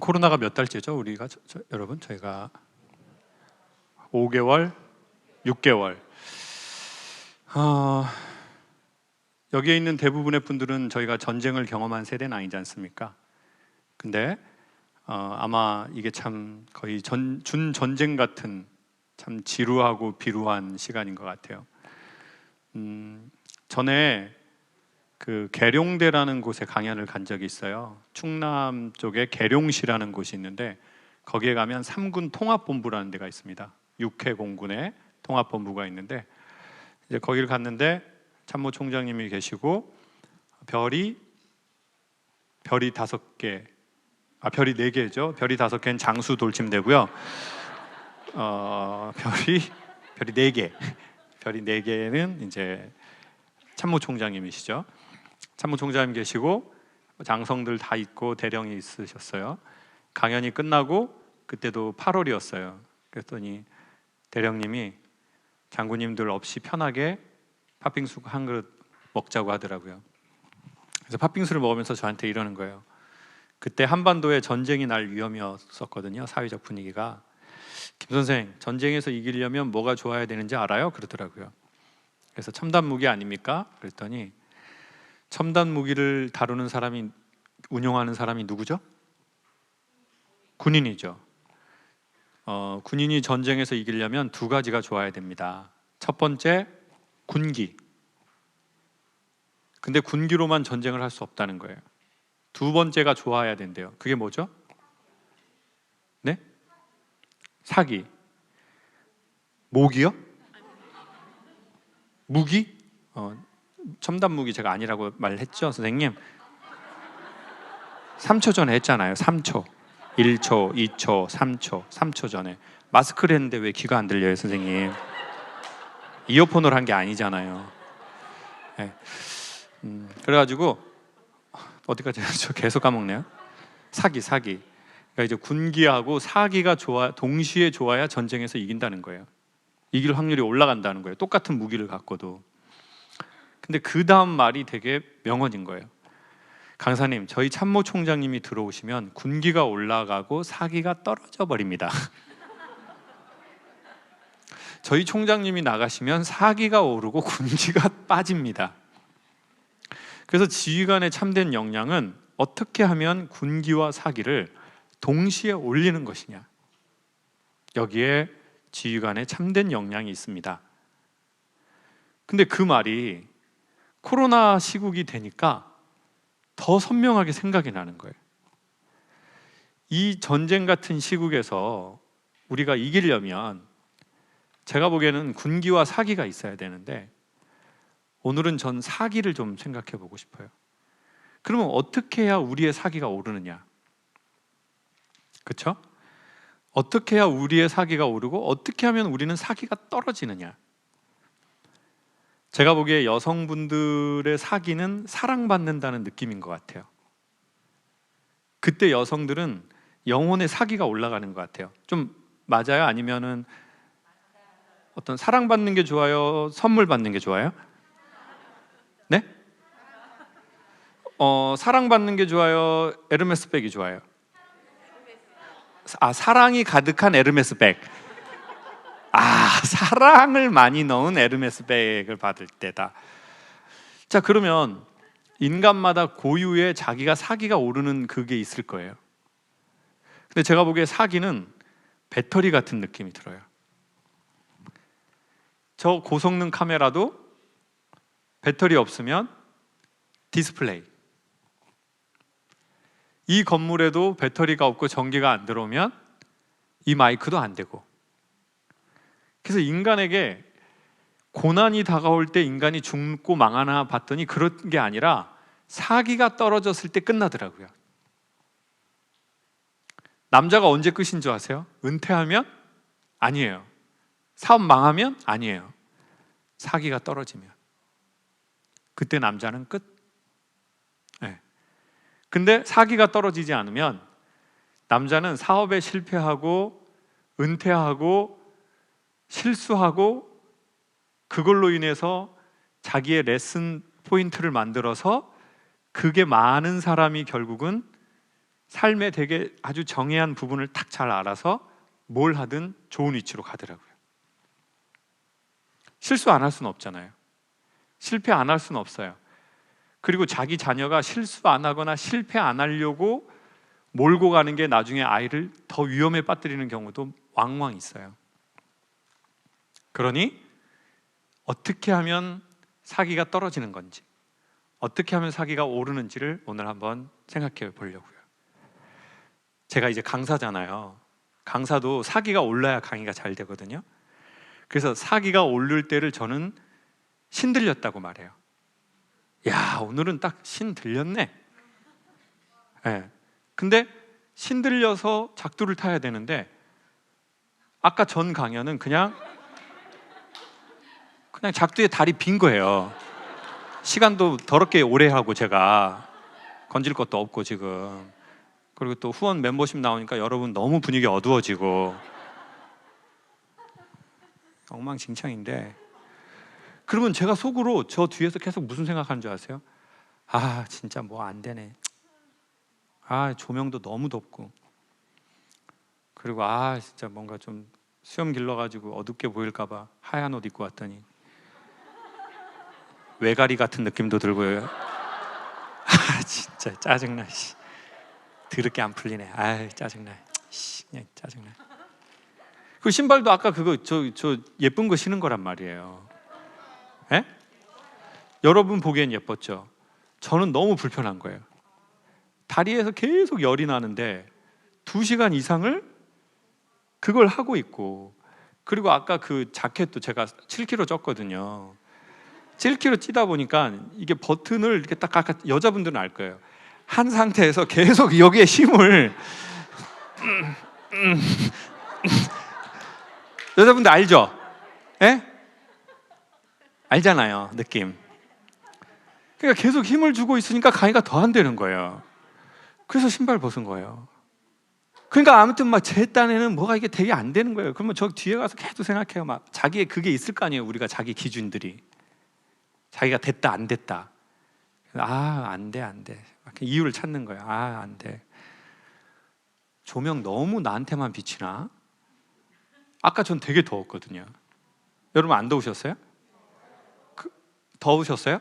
코로나가 몇 달째죠? 우리가 여러분 저희가 5개월, 6개월. 여기에 있는 대부분의 분들은 저희가 전쟁을 경험한 세대는 아니지 않습니까? 근데 아마 이게 참 거의 준전쟁 같은 참 지루하고 비루한 시간인 것 같아요. 전에 그 계룡대라는 곳에 강연을 간 적이 있어요. 충남 쪽에 계룡시라는 곳이 있는데 거기에 가면 3군 통합본부라는 데가 있습니다. 6회 공군의 통합본부가 있는데 이제 거기를 갔는데 참모총장님이 계시고 별이 5개, 별이 4개죠. 별이 5개는 장수 돌침대고요. 별이 4개, 별이 4개는 이제 참모총장님이시죠. 참모총장님 계시고 장성들 다 있고 대령이 있으셨어요. 강연이 끝나고 그때도 8월이었어요. 그랬더니 대령님이 장군님들 없이 편하게 팥빙수 한 그릇 먹자고 하더라고요. 그래서 팥빙수를 먹으면서 저한테 이러는 거예요. 그때 한반도에 전쟁이 날 위험이었었거든요. 사회적 분위기가. 김 선생, 전쟁에서 이기려면 뭐가 좋아야 되는지 알아요? 그러더라고요. 그래서 첨단 무기 아닙니까? 그랬더니 첨단 무기를 다루는 사람이, 운용하는 사람이 누구죠? 군인이죠. 군인이 전쟁에서 이기려면 2가지가 좋아야 됩니다. 첫 번째, 군기. 근데 군기로만 전쟁을 할 수 없다는 거예요. 2번째가 좋아야 된대요. 그게 뭐죠? 네? 사기. 모기요? 무기? 첨단 무기 제가 아니라고 말했죠, 선생님? 3초 전에 했잖아요. 3초, 1초, 2초, 3초 전에. 마스크를 했는데 왜 귀가 안 들려요, 선생님? 이어폰으로 한 게 아니잖아요. 네. 그래가지고 어디까지 했죠? 계속 까먹네요. 사기. 그러니까 이제 군기하고 사기가 동시에 좋아야 전쟁에서 이긴다는 거예요. 이길 확률이 올라간다는 거예요. 똑같은 무기를 갖고도. 근데 그 다음 말이 되게 명언인 거예요. 강사님, 저희 참모총장님이 들어오시면 군기가 올라가고 사기가 떨어져 버립니다. 저희 총장님이 나가시면 사기가 오르고 군기가 빠집니다. 그래서 지휘관의 참된 역량은 어떻게 하면 군기와 사기를 동시에 올리는 것이냐. 여기에 지휘관의 참된 역량이 있습니다. 근데 그 말이 코로나 시국이 되니까 더 선명하게 생각이 나는 거예요. 이 전쟁 같은 시국에서 우리가 이기려면 제가 보기에는 군기와 사기가 있어야 되는데 오늘은 전 사기를 좀 생각해 보고 싶어요. 그러면 어떻게 해야 우리의 사기가 오르느냐? 그렇죠? 어떻게 해야 우리의 사기가 오르고 어떻게 하면 우리는 사기가 떨어지느냐? 제가 보기에 여성분들의 사기는 사랑받는다는 느낌인 것 같아요. 그때 여성들은 영혼의 사기가 올라가는 것 같아요. 좀 맞아요? 아니면은 어떤 사랑받는 게 좋아요? 선물 받는 게 좋아요? 네? 사랑받는 게 좋아요? 에르메스 백이 좋아요? 사랑이 가득한 에르메스 백. 사랑을 많이 넣은 에르메스 백을 받을 때다. 자, 그러면 인간마다 고유의 자기가 사기가 오르는 그게 있을 거예요. 근데 제가 보기에 사기는 배터리 같은 느낌이 들어요. 저 고성능 카메라도 배터리 없으면 디스플레이. 이 건물에도 배터리가 없고 전기가 안 들어오면 이 마이크도 안 되고. 그래서 인간에게 고난이 다가올 때 인간이 죽고 망하나 봤더니 그런 게 아니라 사기가 떨어졌을 때 끝나더라고요. 남자가 언제 끝인 줄 아세요? 은퇴하면? 아니에요. 사업 망하면? 아니에요. 사기가 떨어지면. 그때 남자는 끝. 네. 근데 사기가 떨어지지 않으면 남자는 사업에 실패하고 은퇴하고 실수하고 그걸로 인해서 자기의 레슨 포인트를 만들어서 그게 많은 사람이 결국은 삶에 되게 아주 정해한 부분을 딱 잘 알아서 뭘 하든 좋은 위치로 가더라고요. 실수 안 할 수는 없잖아요. 실패 안 할 수는 없어요. 그리고 자기 자녀가 실수 안 하거나 실패 안 하려고 몰고 가는 게 나중에 아이를 더 위험에 빠뜨리는 경우도 왕왕 있어요. 그러니 어떻게 하면 사기가 떨어지는 건지, 어떻게 하면 사기가 오르는지를 오늘 한번 생각해 보려고요. 제가 이제 강사잖아요. 강사도 사기가 올라야 강의가 잘 되거든요. 그래서 사기가 오를 때를 저는 신 들렸다고 말해요. 야, 오늘은 딱 신 들렸네. 네. 근데 신 들려서 작두를 타야 되는데 아까 전 강연은 그냥 작두에 다리 빈 거예요. 시간도 더럽게 오래 하고 제가 건질 것도 없고 지금. 그리고 또 후원 멤버십 나오니까 여러분 너무 분위기 어두워지고 엉망진창인데, 그러면 제가 속으로 저 뒤에서 계속 무슨 생각하는 줄 아세요? 아, 진짜 뭐 안 되네. 아, 조명도 너무 덥고, 그리고 아, 진짜 뭔가 좀 수염 길러가지고 어둡게 보일까 봐 하얀 옷 입고 왔더니 외가리 같은 느낌도 들고요. 아, 진짜 짜증나. 더럽게 안 풀리네. 아, 짜증나. 그냥 짜증나. 그 신발도 아까 그거 저 예쁜 거 신은 거란 말이에요. 에? 여러분 보기엔 예뻤죠? 저는 너무 불편한 거예요. 다리에서 계속 열이 나는데 2시간 이상을 그걸 하고 있고, 그리고 아까 그 자켓도 제가 7kg 쪘거든요. 7kg 찌다 보니까 이게 버튼을 이렇게 딱, 아까 여자분들은 알 거예요. 한 상태에서 계속 여기에 힘을 여자분들 알죠? 예? 알잖아요, 느낌. 그러니까 계속 힘을 주고 있으니까 강의가 더 안 되는 거예요. 그래서 신발 벗은 거예요. 그러니까 아무튼 막 제 딴에는 뭐가 이게 되게 안 되는 거예요. 그러면 저 뒤에 가서 계속 생각해요. 막 자기의 그게 있을 거 아니에요. 우리가 자기 기준들이, 자기가 됐다 안 됐다. 아, 안 돼. 이유를 찾는 거예요. 아, 안 돼. 조명 너무 나한테만 비치나? 아까 전 되게 더웠거든요. 여러분 안 더우셨어요? 더우셨어요?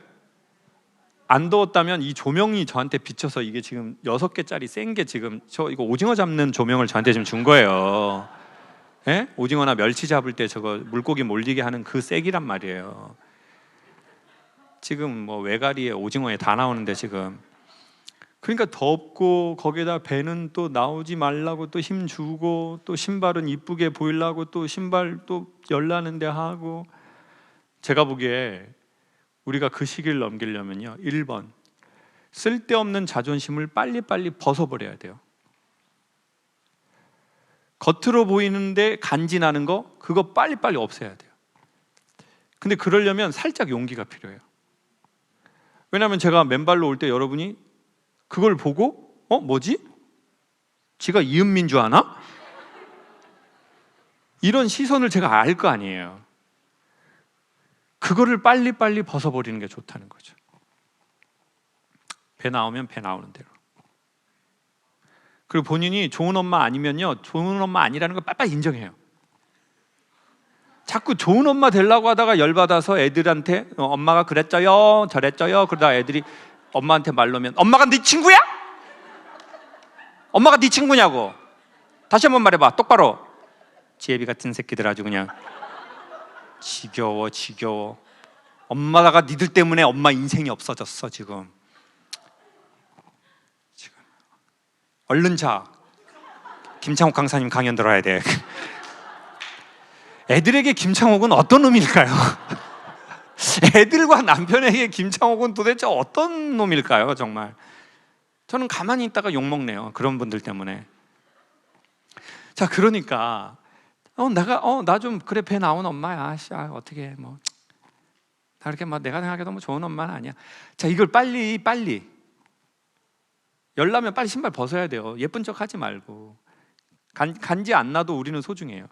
안 더웠다면 이 조명이 저한테 비쳐서 이게 지금 6개짜리 센 게 지금 저 이거 오징어 잡는 조명을 저한테 지금 준 거예요. 예? 오징어나 멸치 잡을 때 저거 물고기 몰리게 하는 그 색이란 말이에요. 지금 뭐 외가리에 오징어에 다 나오는데 지금. 그러니까 덥고, 거기에다 배는 또 나오지 말라고 또 힘 주고, 또 신발은 이쁘게 보이려고 또 신발 또 열나는데 하고. 제가 보기에 우리가 그 시기를 넘기려면요, 1번, 쓸데없는 자존심을 빨리빨리 벗어버려야 돼요. 겉으로 보이는데 간지나는 거, 그거 빨리빨리 없애야 돼요. 근데 그러려면 살짝 용기가 필요해요. 왜냐하면 제가 맨발로 올 때 여러분이 그걸 보고 뭐지? 지가 이은민 줄 아나? 이런 시선을 제가 알 거 아니에요. 그거를 빨리빨리 벗어버리는 게 좋다는 거죠. 배 나오면 배 나오는 대로. 그리고 본인이 좋은 엄마 아니면요, 좋은 엄마 아니라는 걸 빨리빨리 인정해요. 자꾸 좋은 엄마 되려고 하다가 열받아서 애들한테 엄마가 그랬죠요 저랬죠요 그러다가 애들이 엄마한테 말로면 엄마가 네 친구야? 엄마가 네 친구냐고. 다시 한번 말해봐, 똑바로. 지혜비 같은 새끼들 아주 그냥 지겨워. 엄마가 니들 때문에 엄마 인생이 없어졌어 지금. 얼른 자, 김창옥 강사님 강연 들어야 돼. 애들에게 김창옥은 어떤 놈일까요? 애들과 남편에게 김창옥은 도대체 어떤 놈일까요? 정말 저는 가만히 있다가 욕먹네요, 그런 분들 때문에. 자, 그러니까 나 좀 그래 배 나온 엄마야. 어떻게 뭐 나 그렇게 막 내가 생각해도 뭐 좋은 엄마는 아니야. 자, 이걸 빨리 열나면 빨리 신발 벗어야 돼요. 예쁜 척 하지 말고. 간지 안 나도 우리는 소중해요.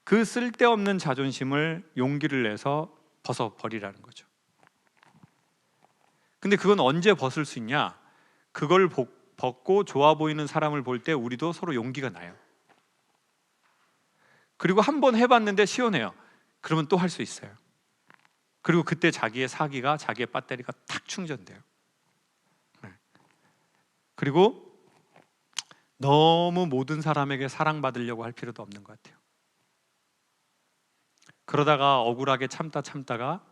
그 쓸데없는 자존심을 용기를 내서 벗어버리라는 거죠. 근데 그건 언제 벗을 수 있냐? 그걸 벗고 좋아 보이는 사람을 볼 때 우리도 서로 용기가 나요. 그리고 한번 해봤는데 시원해요. 그러면 또 할 수 있어요. 그리고 그때 자기의 사기가, 자기의 배터리가 탁 충전돼요. 그리고 너무 모든 사람에게 사랑받으려고 할 필요도 없는 것 같아요. 그러다가 억울하게 참다가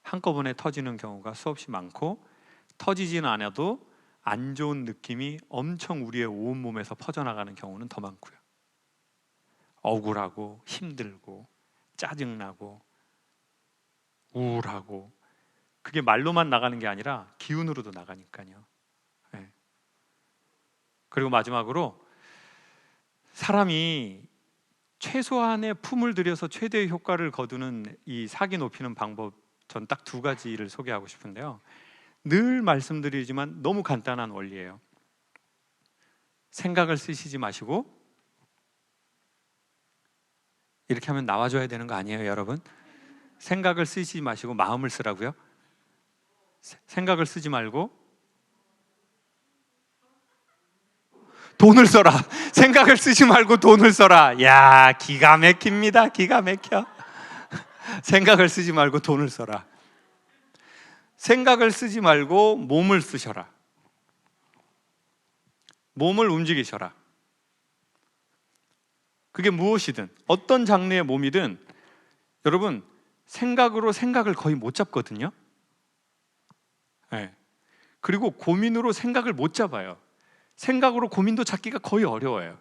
한꺼번에 터지는 경우가 수없이 많고, 터지지는 않아도 안 좋은 느낌이 엄청 우리의 온몸에서 퍼져나가는 경우는 더 많고요. 억울하고 힘들고 짜증나고 우울하고, 그게 말로만 나가는 게 아니라 기운으로도 나가니까요. 네. 그리고 마지막으로, 사람이 최소한의 품을 들여서 최대의 효과를 거두는 이 사기 높이는 방법, 전 딱 두 가지를 소개하고 싶은데요. 늘 말씀드리지만 너무 간단한 원리예요. 생각을 쓰시지 마시고, 이렇게 하면 나와줘야 되는 거 아니에요, 여러분? 생각을 쓰시지 마시고 마음을 쓰라고요? 생각을 쓰지 말고 돈을 써라. 생각을 쓰지 말고 돈을 써라. 야, 기가 막힙니다. 기가 막혀. 생각을 쓰지 말고 돈을 써라. 생각을 쓰지 말고 몸을 쓰셔라. 몸을 움직이셔라. 그게 무엇이든, 어떤 장르의 몸이든, 여러분, 생각으로 생각을 거의 못 잡거든요. 네. 그리고 고민으로 생각을 못 잡아요. 생각으로 고민도 잡기가 거의 어려워요.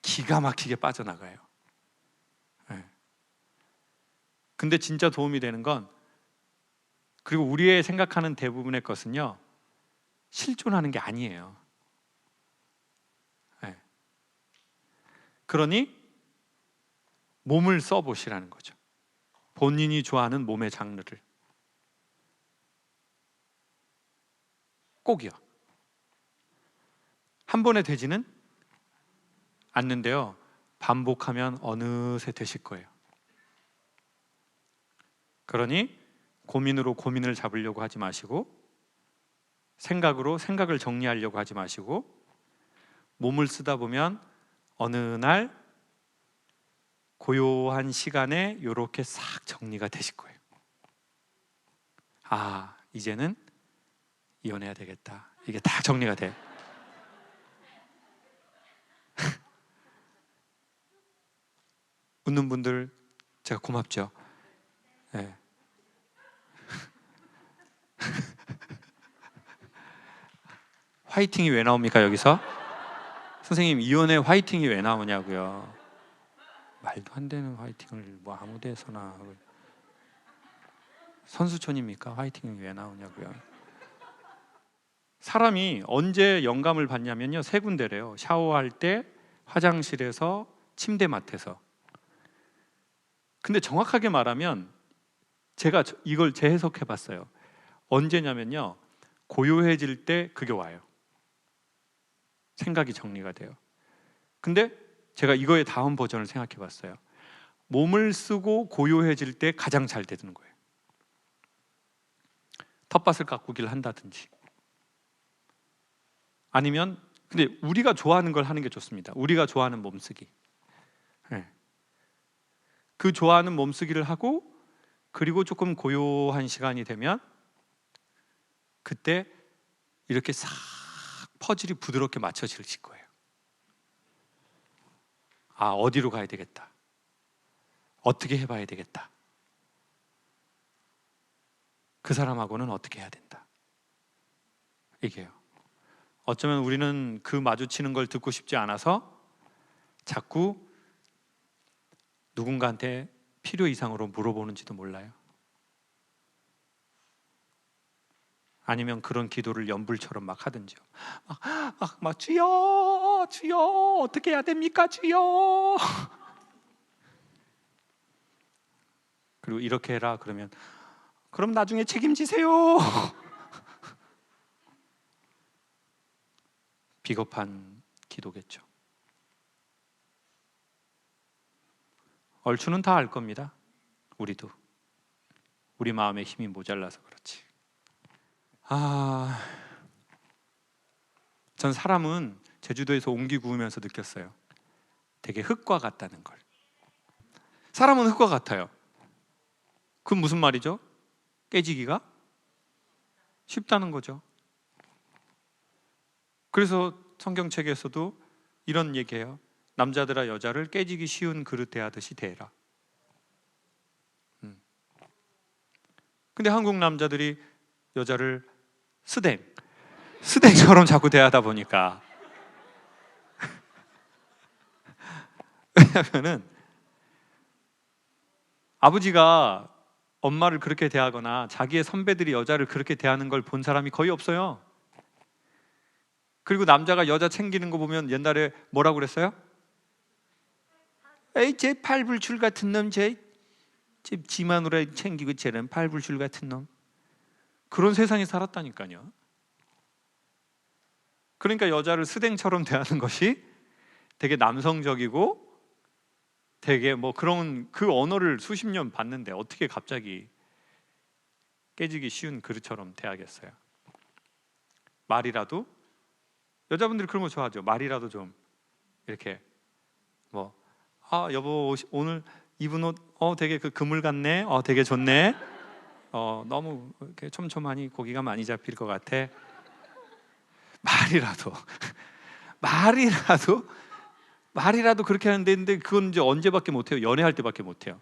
기가 막히게 빠져나가요. 네. 근데 진짜 도움이 되는 건, 그리고 우리의 생각하는 대부분의 것은요, 실존하는 게 아니에요. 네. 그러니 몸을 써보시라는 거죠. 본인이 좋아하는 몸의 장르를 꼭이요. 한 번에 되지는 않는데요, 반복하면 어느새 되실 거예요. 그러니 고민으로 고민을 잡으려고 하지 마시고, 생각으로 생각을 정리하려고 하지 마시고, 몸을 쓰다 보면 어느 날 고요한 시간에 이렇게 싹 정리가 되실 거예요. 아, 이제는 이혼해야 되겠다. 이게 다 정리가 돼. 웃는 분들 제가 고맙죠. 네. 화이팅이 왜 나옵니까, 여기서? 선생님, 이혼에 화이팅이 왜 나오냐고요. 말도 안 되는 화이팅을 뭐 아무 데서나. 선수촌입니까? 화이팅이 왜 나오냐고요. 사람이 언제 영감을 받냐면요, 세 군데래요. 샤워할 때, 화장실에서, 침대맡에서. 근데 정확하게 말하면, 제가 이걸 재해석해 봤어요. 언제냐면요, 고요해질 때 그게 와요. 생각이 정리가 돼요. 근데 제가 이거의 다음 버전을 생각해 봤어요. 몸을 쓰고 고요해질 때 가장 잘 되는 거예요. 텃밭을 가꾸기를 한다든지, 아니면, 근데 우리가 좋아하는 걸 하는 게 좋습니다. 우리가 좋아하는 몸쓰기. 네. 그 좋아하는 몸쓰기를 하고, 그리고 조금 고요한 시간이 되면 그때 이렇게 싹 퍼즐이 부드럽게 맞춰질 거예요. 아, 어디로 가야 되겠다. 어떻게 해봐야 되겠다. 그 사람하고는 어떻게 해야 된다. 이게요. 어쩌면 우리는 그 마주치는 걸 듣고 싶지 않아서 자꾸 누군가한테 필요 이상으로 물어보는지도 몰라요. 아니면 그런 기도를 연불처럼 막 하든지요. 막 주여, 주여, 어떻게 해야 됩니까, 주여. 그리고 이렇게 해라 그러면, 그럼 나중에 책임지세요. 비겁한 기도겠죠. 얼추는 다 알 겁니다. 우리도. 우리 마음의 힘이 모자라서 그렇지. 전 사람은 제주도에서 옹기 구우면서 느꼈어요. 되게 흙과 같다는 걸. 사람은 흙과 같아요. 그건 무슨 말이죠? 깨지기가 쉽다는 거죠. 그래서 성경책에서도 이런 얘기해요. 남자들아 여자를 깨지기 쉬운 그릇 대하듯이 대해라. 근데 한국 남자들이 여자를 스댕처럼 자꾸 대하다 보니까 왜냐하면은 아버지가 엄마를 그렇게 대하거나 자기의 선배들이 여자를 그렇게 대하는 걸 본 사람이 거의 없어요. 그리고 남자가 여자 챙기는 거 보면 옛날에 뭐라고 그랬어요? 에이 쟤 팔불출 같은 놈, 쟤 지마누라 챙기고 쟤는 팔불출 같은 놈. 그런 세상에 살았다니까요. 그러니까 여자를 스댕처럼 대하는 것이 되게 남성적이고 되게 뭐 그런 그 언어를 수십 년 봤는데 어떻게 갑자기 깨지기 쉬운 그릇처럼 대하겠어요? 말이라도 여자분들이 그런 거 좋아하죠. 말이라도 좀 이렇게 뭐 여보 오늘 입은 옷 되게 그 그물 같네. 되게 좋네. 너무 이렇게 촘촘하니 고기가 많이 잡힐 것 같아. 말이라도 말이라도 그렇게 하는데 근데 그건 이제 언제밖에 못 해요? 연애할 때밖에 못 해요.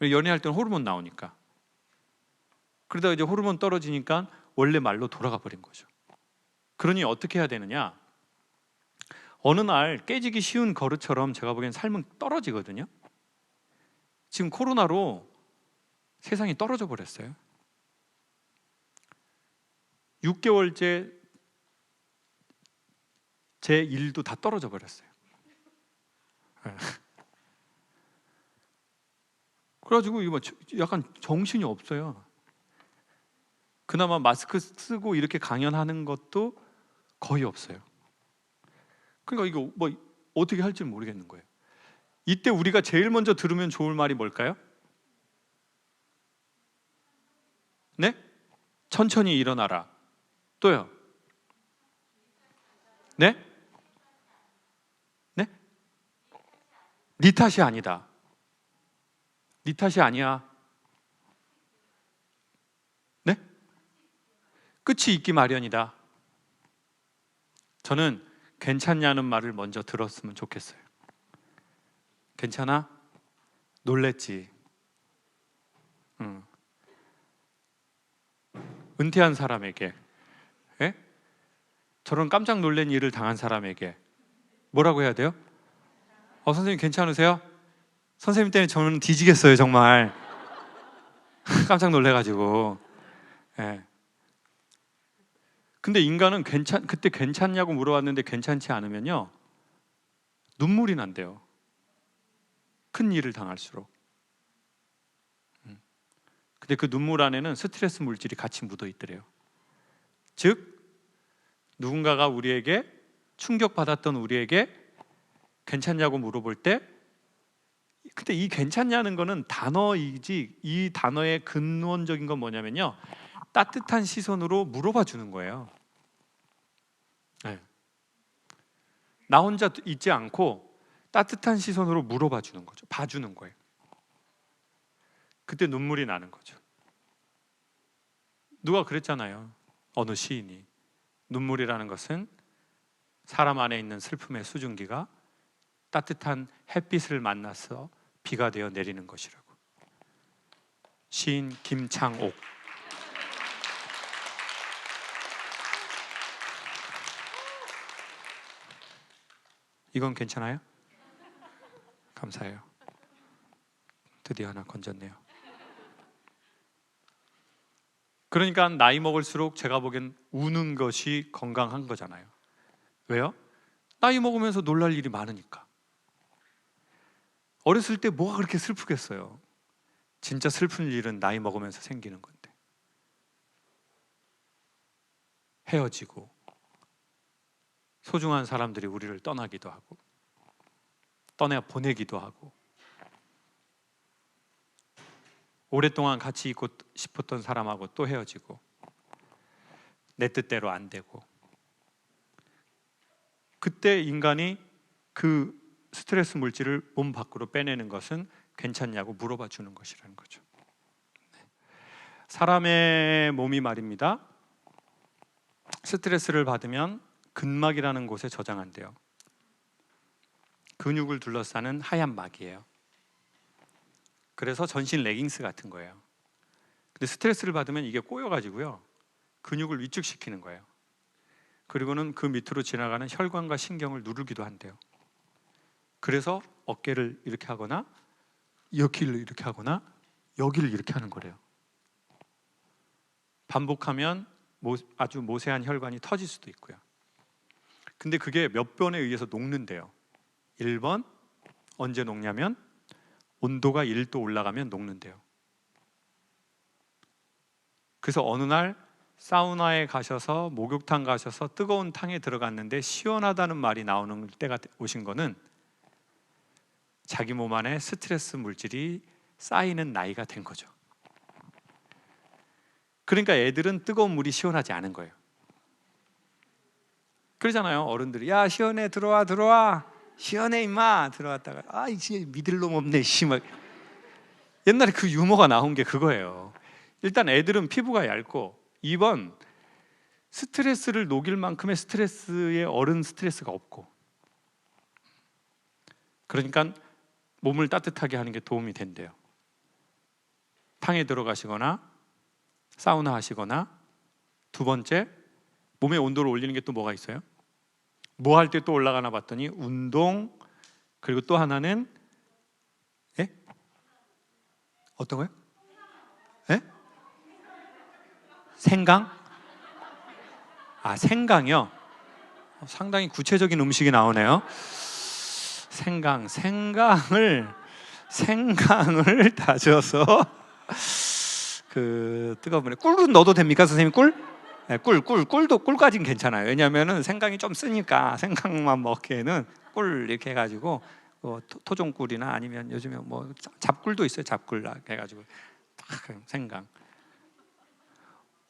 연애할 때는 호르몬 나오니까. 그러다가 이제 호르몬 떨어지니까 원래 말로 돌아가 버린 거죠. 그러니 어떻게 해야 되느냐? 어느 날 깨지기 쉬운 거릇처럼 제가 보기엔 삶은 떨어지거든요. 지금 코로나로 세상이 떨어져 버렸어요. 6개월째 제 일도 다 떨어져 버렸어요. 그래가지고 이거 약간 정신이 없어요. 그나마 마스크 쓰고 이렇게 강연하는 것도 거의 없어요. 그러니까 이거 뭐 어떻게 할지 모르겠는 거예요. 이때 우리가 제일 먼저 들으면 좋을 말이 뭘까요? 네? 천천히 일어나라. 또요? 네? 네? 네 탓이 아니다. 네 탓이 아니야. 네? 끝이 있기 마련이다. 저는 괜찮냐는 말을 먼저 들었으면 좋겠어요. 괜찮아? 놀랬지. 은퇴한 사람에게, 예? 저런 깜짝 놀란 일을 당한 사람에게 뭐라고 해야 돼요? 선생님 괜찮으세요? 선생님 때문에 저는 뒤지겠어요 정말. 깜짝 놀래가지고. 예. 근데 인간은 그때 괜찮냐고 물어봤는데 괜찮지 않으면요 눈물이 난대요. 큰 일을 당할수록. 근데 그 눈물 안에는 스트레스 물질이 같이 묻어 있더래요. 즉 누군가가 우리에게 충격받았던 우리에게 괜찮냐고 물어볼 때 근데 이 괜찮냐는 거는 단어이지 이 단어의 근원적인 건 뭐냐면요 따뜻한 시선으로 물어봐 주는 거예요. 네. 나 혼자 있지 않고 따뜻한 시선으로 물어봐 주는 거죠. 봐주는 거예요. 그때 눈물이 나는 거죠. 누가 그랬잖아요. 어느 시인이 눈물이라는 것은 사람 안에 있는 슬픔의 수증기가 따뜻한 햇빛을 만나서 비가 되어 내리는 것이라고. 시인 김창옥. 이건 괜찮아요? 감사해요. 드디어 하나 건졌네요. 그러니까 나이 먹을수록 제가 보기엔 우는 것이 건강한 거잖아요. 왜요? 나이 먹으면서 놀랄 일이 많으니까. 어렸을 때 뭐가 그렇게 슬프겠어요? 진짜 슬픈 일은 나이 먹으면서 생기는 건데. 헤어지고 소중한 사람들이 우리를 떠나기도 하고 떠나 보내기도 하고 오랫동안 같이 있고 싶었던 사람하고 또 헤어지고 내 뜻대로 안 되고 그때 인간이 그 스트레스 물질을 몸 밖으로 빼내는 것은 괜찮냐고 물어봐 주는 것이라는 거죠. 사람의 몸이 말입니다, 스트레스를 받으면 근막이라는 곳에 저장한대요. 근육을 둘러싸는 하얀 막이에요. 그래서 전신 레깅스 같은 거예요. 근데 스트레스를 받으면 이게 꼬여가지고요, 근육을 위축시키는 거예요. 그리고는 그 밑으로 지나가는 혈관과 신경을 누르기도 한대요. 그래서 어깨를 이렇게 하거나 여기를 이렇게 하거나 여기를 이렇게 하는 거래요. 반복하면 아주 모세한 혈관이 터질 수도 있고요. 근데 그게 몇 번에 의해서 녹는데요. 1번, 언제 녹냐면 온도가 1도 올라가면 녹는데요. 그래서 어느 날 사우나에 가셔서, 목욕탕 가셔서 뜨거운 탕에 들어갔는데 시원하다는 말이 나오는 때가 오신 거는 자기 몸 안에 스트레스 물질이 쌓이는 나이가 된 거죠. 그러니까 애들은 뜨거운 물이 시원하지 않은 거예요. 그러잖아요, 어른들이. 야, 시원해, 들어와 시원해 임마. 들어왔다가 아, 이제 믿을 놈 없네 막. 옛날에 그 유머가 나온 게 그거예요. 일단 애들은 피부가 얇고, 2번 스트레스를 녹일 만큼의 스트레스에 어른 스트레스가 없고, 그러니까 몸을 따뜻하게 하는 게 도움이 된대요. 탕에 들어가시거나 사우나 하시거나, 2번째, 몸의 온도를 올리는 게 또 뭐가 있어요? 뭐 할 때 또 올라가나 봤더니 운동, 그리고 또 하나는 어떤 거요? 생강? 아, 생강이요? 상당히 구체적인 음식이 나오네요. 생강을 다져서 그 뜨거운 물에, 꿀은 넣어도 됩니까, 선생님? 꿀? 네, 꿀까지는 괜찮아요. 왜냐하면 생강이 좀 쓰니까 생강만 먹기에는 꿀 이렇게 해가지고 토종꿀이나 아니면 요즘에 뭐 잡꿀도 있어요. 잡꿀 해가지고 생강.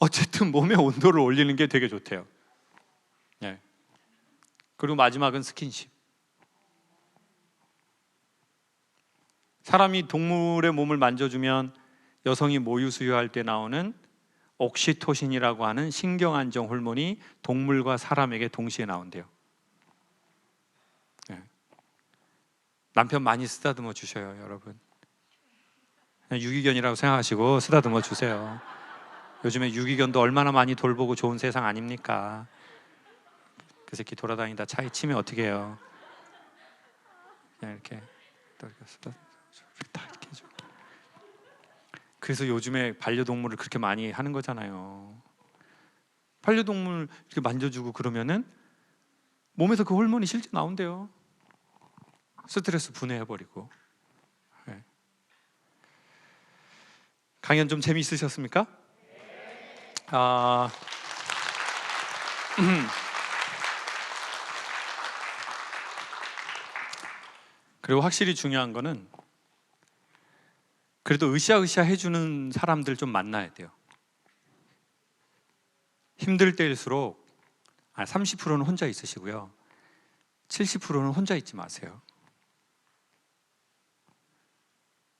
어쨌든 몸의 온도를 올리는 게 되게 좋대요. 네. 그리고 마지막은 스킨십. 사람이 동물의 몸을 만져주면 여성이 모유 수유할 때 나오는 옥시토신이라고 하는 신경안정 호르몬이 동물과 사람에게 동시에 나온대요. 네. 남편 많이 쓰다듬어 주셔요, 여러분. 유기견이라고 생각하시고 쓰다듬어 주세요. 요즘에 유기견도 얼마나 많이 돌보고 좋은 세상 아닙니까? 그 새끼 돌아다니다 차에 치면 어떻게 해요? 그냥 이렇게 딱 이렇게 해줘. 그래서 요즘에 반려동물을 그렇게 많이 하는 거잖아요. 반려동물 이렇게 만져주고 그러면은 몸에서 그 호르몬이 실제 나온대요. 스트레스 분해해버리고. 네. 강연 좀 재미있으셨습니까? 그리고 확실히 중요한 거는, 그래도 으쌰으쌰 해주는 사람들 좀 만나야 돼요. 힘들 때일수록 30%는 혼자 있으시고요, 70%는 혼자 있지 마세요.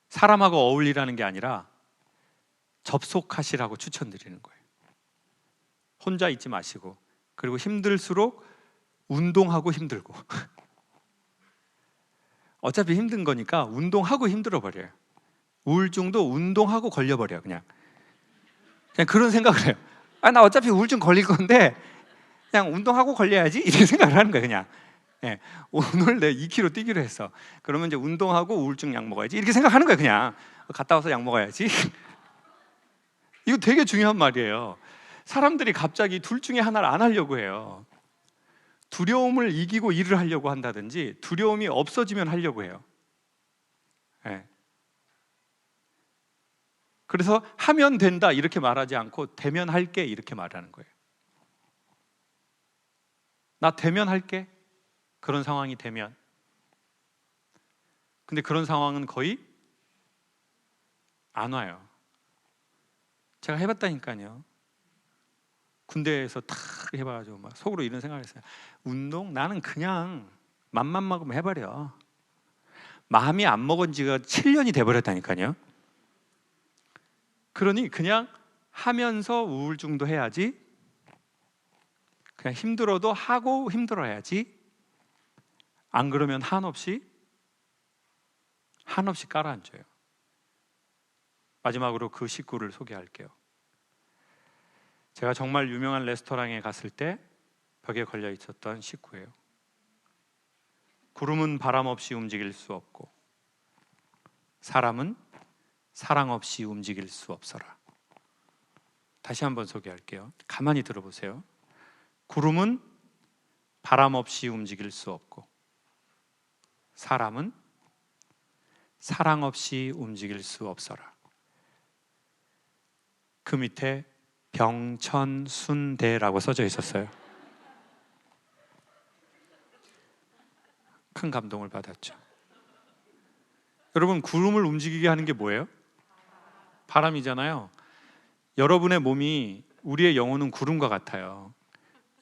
사람하고 어울리라는 게 아니라 접속하시라고 추천드리는 거예요. 혼자 있지 마시고, 그리고 힘들수록 운동하고 힘들고 어차피 힘든 거니까 운동하고 힘들어 버려요. 우울증도 운동하고 걸려버려요. 그냥 그런 생각을 해요. 나 어차피 우울증 걸릴 건데 그냥 운동하고 걸려야지, 이렇게 생각을 하는 거예요. 그냥 오늘 내 2km 뛰기로 했어. 그러면 이제 운동하고 우울증 약 먹어야지, 이렇게 생각하는 거예요. 그냥 갔다 와서 약 먹어야지. 이거 되게 중요한 말이에요. 사람들이 갑자기 둘 중에 하나를 안 하려고 해요. 두려움을 이기고 일을 하려고 한다든지, 두려움이 없어지면 하려고 해요. 그래서 하면 된다 이렇게 말하지 않고 되면 할게 이렇게 말하는 거예요. 나 되면 할게. 그런 상황이 되면. 근데 그런 상황은 거의 안 와요. 제가 해봤다니까요. 군대에서 탁 해봐가지고 막 속으로 이런 생각을 했어요. 운동 나는 그냥 맘만 먹으면 해버려. 마음이 안 먹은 지가 7년이 돼버렸다니까요. 그러니 그냥 하면서 우울증도 해야지, 그냥 힘들어도 하고 힘들어야지, 안 그러면 한없이 깔아앉아요. 마지막으로 그 식구를 소개할게요. 제가 정말 유명한 레스토랑에 갔을 때 벽에 걸려 있었던 식구예요. 구름은 바람 없이 움직일 수 없고 사람은 사랑 없이 움직일 수 없어라. 다시 한번 소개할게요. 가만히 들어보세요. 구름은 바람 없이 움직일 수 없고 사람은 사랑 없이 움직일 수 없어라. 그 밑에 병천순대라고 써져 있었어요. 큰 감동을 받았죠. 여러분, 구름을 움직이게 하는 게 뭐예요? 바람이잖아요. 여러분의 몸이, 우리의 영혼은 구름과 같아요.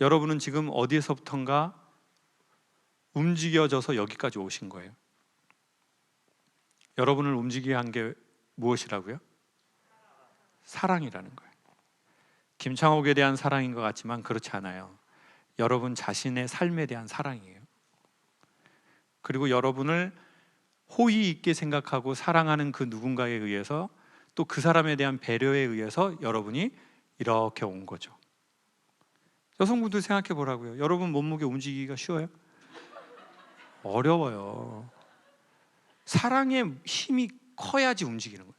여러분은 지금 어디에서부턴가 움직여져서 여기까지 오신 거예요. 여러분을 움직이게 한 게 무엇이라고요? 사랑이라는 거예요. 김창옥에 대한 사랑인 것 같지만 그렇지 않아요. 여러분 자신의 삶에 대한 사랑이에요. 그리고 여러분을 호의 있게 생각하고 사랑하는 그 누군가에 의해서, 또 그 사람에 대한 배려에 의해서 여러분이 이렇게 온 거죠. 여성분들 생각해 보라고요. 여러분 몸무게 움직이기가 쉬워요? 어려워요. 사랑의 힘이 커야지 움직이는 거예요.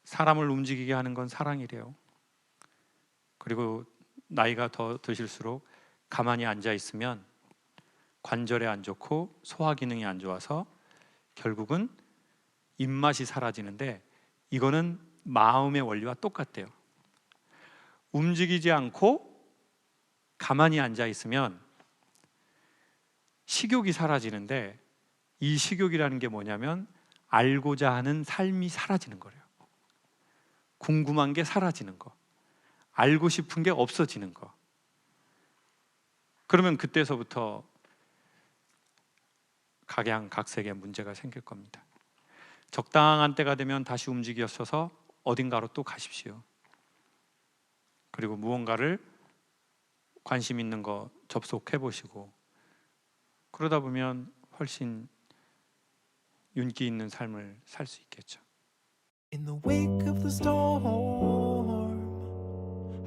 사람을 움직이게 하는 건 사랑이래요. 그리고 나이가 더 드실수록 가만히 앉아 있으면 관절에 안 좋고 소화 기능이 안 좋아서 결국은 입맛이 사라지는데, 이거는 마음의 원리와 똑같대요. 움직이지 않고 가만히 앉아 있으면 식욕이 사라지는데, 이 식욕이라는 게 뭐냐면 알고자 하는 삶이 사라지는 거래요. 궁금한 게 사라지는 거, 알고 싶은 게 없어지는 거. 그러면 그때서부터 각양각색의 문제가 생길 겁니다. 적당한 때가 되면 다시 움직여서 어딘가로 또 가십시오. 그리고 무언가를 관심 있는 거 접속해 보시고, 그러다 보면 훨씬 윤기 있는 삶을 살 수 있겠죠. In the wake of the storm,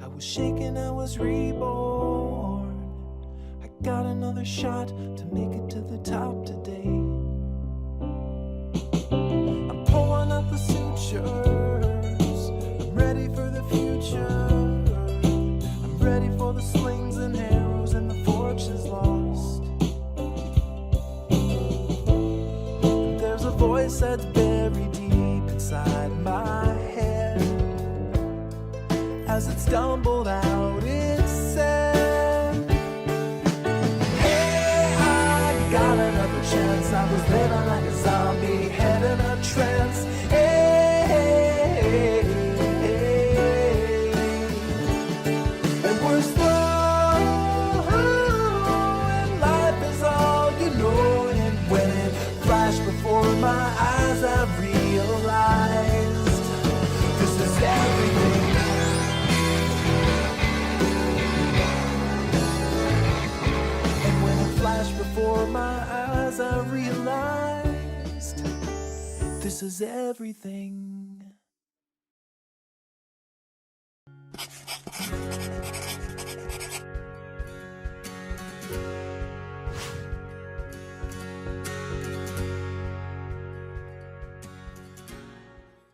I was shaken, I was reborn. I got another shot to make it to the top today. I'm pulling up the sutures, I'm ready for the future. I'm ready for the slings and arrows and the fortunes lost. And there's a voice that's buried deep inside my head. As it stumbled out, it said, hey, I got another chance. I was living like a zombie, head in a trance. Hey, and we're slow, and life is all you know. And when it flashed before my eyes, I realized this is everything. And when it flashed before my eyes, I realized this is everything.